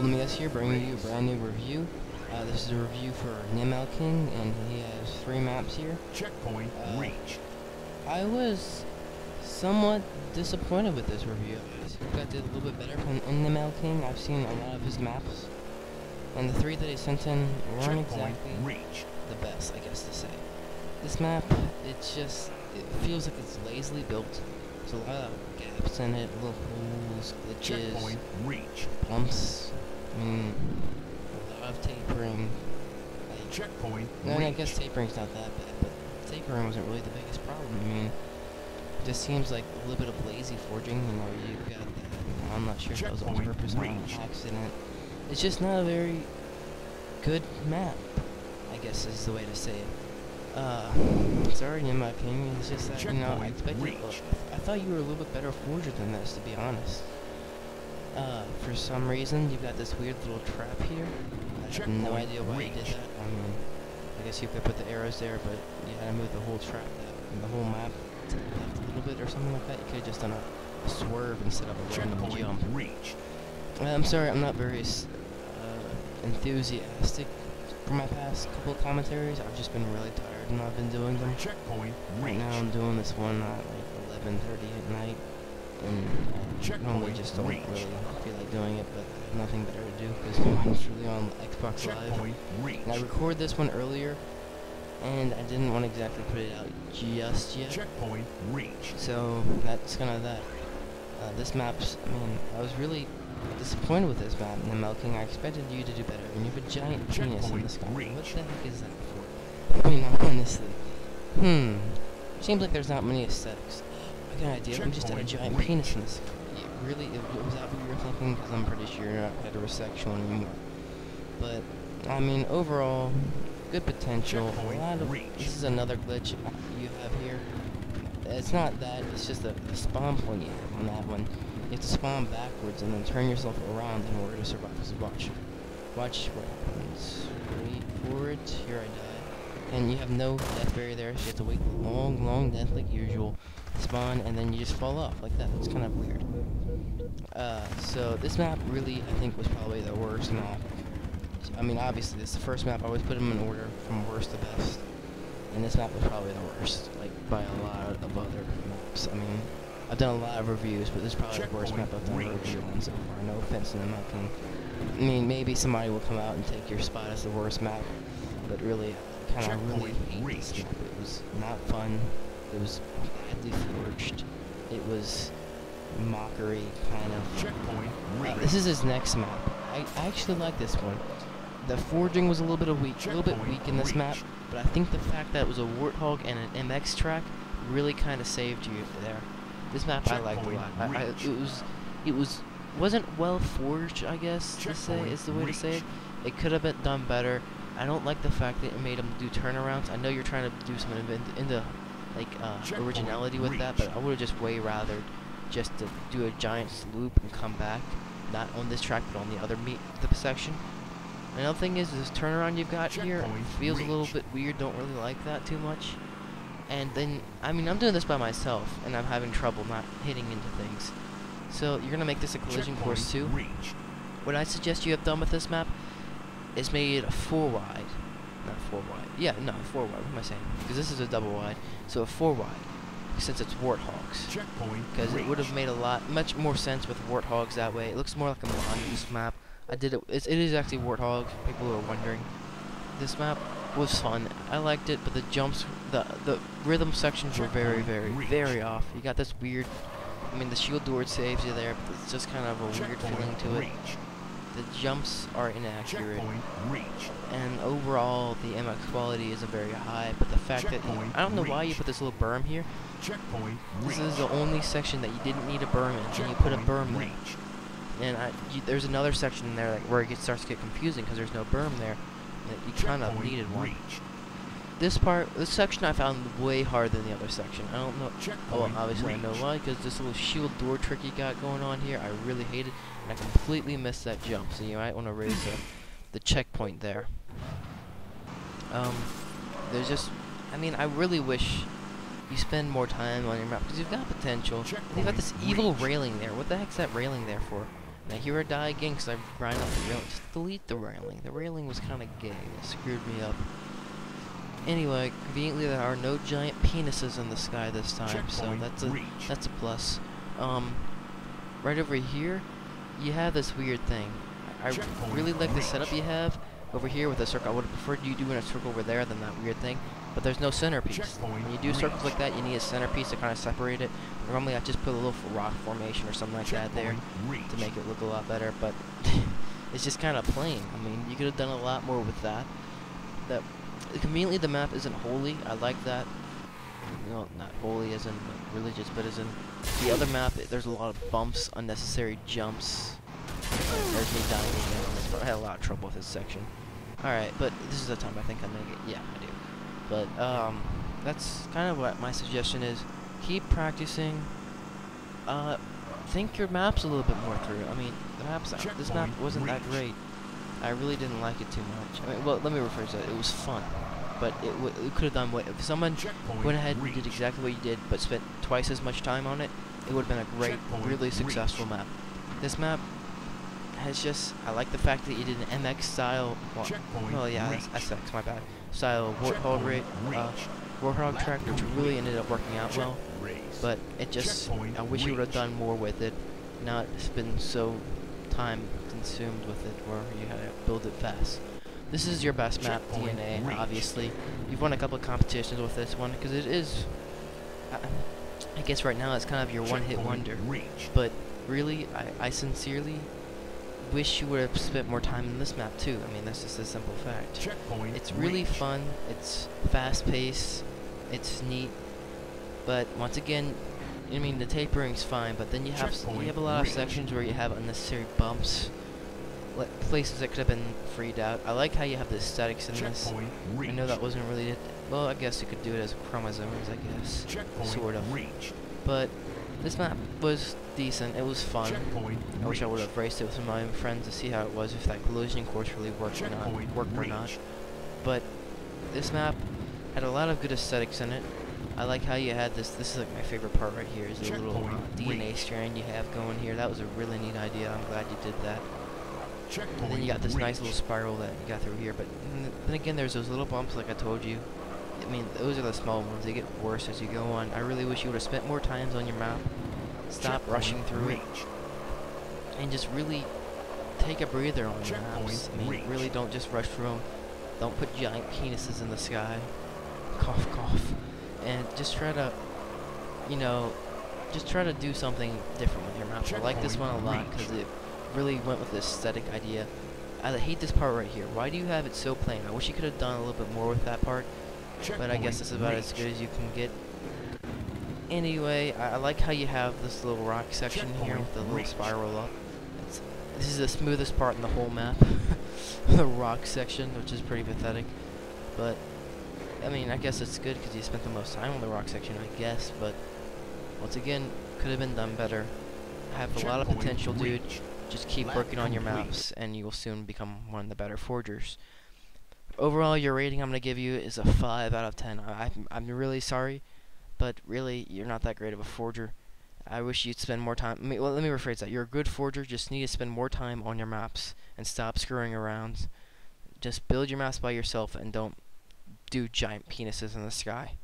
Nimielking here, bringing you a brand new review. This is a review for Nimielking, and he has 3 maps here. Checkpoint reached. I was somewhat disappointed with this review. I think I did a little bit better in Nimielking. I've seen a lot of his maps, and the 3 that he sent in weren't exactly the best, I guess to say. This map, it feels like it's lazily built. There's a lot of gaps in it, little holes, glitches, bumps. I mean, a lot of tapering. Like, checkpoint. And I guess tapering's not that bad, but tapering wasn't really the biggest problem. I mean, it just seems like a little bit of lazy forging. You know, you got that. I'm not sure if that was on purpose or on accident. It's just not a very good map, I guess is the way to say it. Sorry, in my opinion, it's just that, you know, I thought you were a little bit better forger than this, to be honest. For some reason, you've got this weird little trap here. I have no idea why you did that. I mean, I guess you could put the arrows there, but you had to move the whole trap, the whole map to the left a little bit or something like that. You could have just done a swerve instead of a random jump. I'm sorry, I'm not very enthusiastic for my past couple of commentaries. I've just been really tired and I've been doing them. Right now I'm doing this one at like 11:30 at night, and I normally just don't really feel like doing it, but I have nothing better to do because I'm really on Xbox Live. And I recorded this one earlier, and I didn't want to exactly put it out just yet. So that's kind of that. This map's, I mean, I was really disappointed with this map, Nimielking. I expected you to do better. And you have a giant penis in the sky. What the heck is that for? I mean, honestly. Seems like there's not many aesthetics. I got an idea. I'm just at a giant penis in the sky. Yeah, really? Was that what you were thinking? Because I'm pretty sure you're not heterosexual anymore. But, I mean, overall, good potential. A lot of, this is another glitch you have here. It's not that, it's just the spawn point you have on that one. You have to spawn backwards and then turn yourself around in order to survive. So watch what happens. Wait for it. Here I die. And you have no death barrier there, so you have to wait long death like usual. Spawn, and then you just fall off like that. It's kind of weird. So this map really, I think, was probably the worst map. I mean, obviously, this is the first map. I always put them in order from worst to best. And this map was probably the worst, like, by a lot of other maps. I mean, I've done a lot of reviews, but this is probably the worst map I've done a review on so far. No offense to the Nimielking. I mean, maybe somebody will come out and take your spot as the worst map, but really, I kind of really hate this map. It was not fun. It was badly forged. It was mockery, kind of. This is his next map. I actually like this one. The forging was a little bit weak in this map, but I think the fact that it was a Warthog and an MX track really kind of saved you there. This map I liked a lot. It wasn't well forged, I guess to say is the way to say it. It could have been done better. I don't like the fact that it made him do turnarounds. I know you're trying to do some originality with that, but I would have just way rather just to do a giant loop and come back, not on this track but on the other section. Another thing is this turnaround you've got here feels a little bit weird. Don't really like that too much. And then, I mean, I'm doing this by myself, and I'm having trouble not hitting into things. So you're gonna make this a collision course too. What I suggest you have done with this map is made a 4 wide, not 4 wide. Yeah, no, 4 wide. What am I saying? Because this is a double wide, so a 4 wide. Since it's Warthogs, because it would have made much more sense with Warthogs that way. It looks more like a Mongoose map. It is actually Warthog, people who are wondering. This map was fun. I liked it, but the jumps, the rhythm sections were very off. You got this weird, I mean, the shield door saves you there, but it's just kind of a weird feeling to it. The jumps are inaccurate, and overall the MX quality isn't very high, but the fact that, I don't know why you put this little berm here. This is the only section that you didn't need a berm in, and you put a berm there. And there's another section in there where it starts to get confusing because there's no berm there. That you kind of needed one. This section I found way harder than the other section. I don't know. Well, obviously I know why, because this little shield door trick you got going on here, I really hated, and I completely missed that jump. So you might want to raise the checkpoint there. There's just, I mean, I really wish you spend more time on your map because you've got potential. And you've got this evil railing there. What the heck's that railing there for? And I hear her die again because I grind up the railing. Just delete the railing. The railing was kind of gay. It screwed me up. Anyway, conveniently there are no giant penises in the sky this time, so that's a plus. Right over here, you have this weird thing. I really like the setup you have over here with a circle. I would have preferred you doing a circle over there than that weird thing, but there's no centerpiece. When you do circles like that, you need a centerpiece to kind of separate it. Normally I just put a little rock formation or something like that there to make it look a lot better, but it's just kind of plain. I mean, you could have done a lot more with that. Conveniently, the map isn't holy. I like that. No, not holy as in religious, but as in the other map, there's a lot of bumps, unnecessary jumps. There's me dying again on this part. I had a lot of trouble with this section. Alright, but this is the time I think I make it. Yeah, I do. But, that's kind of what my suggestion is. Keep practicing. Think your maps a little bit more through. I mean, this map wasn't that great. I really didn't like it too much. I mean, well, let me rephrase that. It was fun, but it could have done way. If someone went ahead and did exactly what you did, but spent twice as much time on it, it would have been a great, really successful map. This map has just, I like the fact that you did an MX style. Well, yeah, that's SX, my bad. Style Warthog track, which really ended up working out well. But it just, I wish you would have done more with it, not been so time consumed with it where you had to build it fast. This is your best map, DNA, obviously. You've won a couple of competitions with this one, because it is, I guess right now it's kind of your one-hit wonder. But really, I sincerely wish you would have spent more time in this map too. I mean, that's just a simple fact. It's really fun, it's fast-paced, it's neat, but once again, I mean, the tapering's fine, but then you have a lot of sections where you have unnecessary bumps, places that could have been freed out. I like how you have the aesthetics in this. I know that wasn't really it. Well, I guess you could do it as chromosomes, I guess, sort of. But this map was decent. It was fun. I wish I would have raced it with some of my friends to see how it was, if that collision course really worked or not. But this map had a lot of good aesthetics in it. I like how you had this. This is like my favorite part right here. Is the little DNA strand you have going here. That was a really neat idea. I'm glad you did that. And then you got this nice little spiral that you got through here. But then again, there's those little bumps, like I told you. I mean, those are the small ones. They get worse as you go on. I really wish you would have spent more times on your map. Stop rushing through it, and just really take a breather on your maps. I mean, really don't just rush through them. Don't put giant penises in the sky. Cough, cough. And just try to, you know, just try to do something different with your maps. I like this one a lot because it really went with this aesthetic idea. I hate this part right here. Why do you have it so plain? I wish you could have done a little bit more with that part, but I guess this is about as good as you can get. Anyway, I like how you have this little rock section here with the little spiral up. This is the smoothest part in the whole map. The rock section, which is pretty pathetic, but I mean, I guess it's good because you spent the most time on the rock section, I guess, but once again, could have been done better. Have a lot of potential, dude. Just keep working on your maps, and you will soon become one of the better forgers. Overall, your rating I'm going to give you is a 5 out of 10. I'm really sorry, but really, you're not that great of a forger. I wish you'd spend more time. Well, let me rephrase that. You're a good forger, just need to spend more time on your maps, and stop screwing around. Just build your maps by yourself, and don't do giant penises in the sky.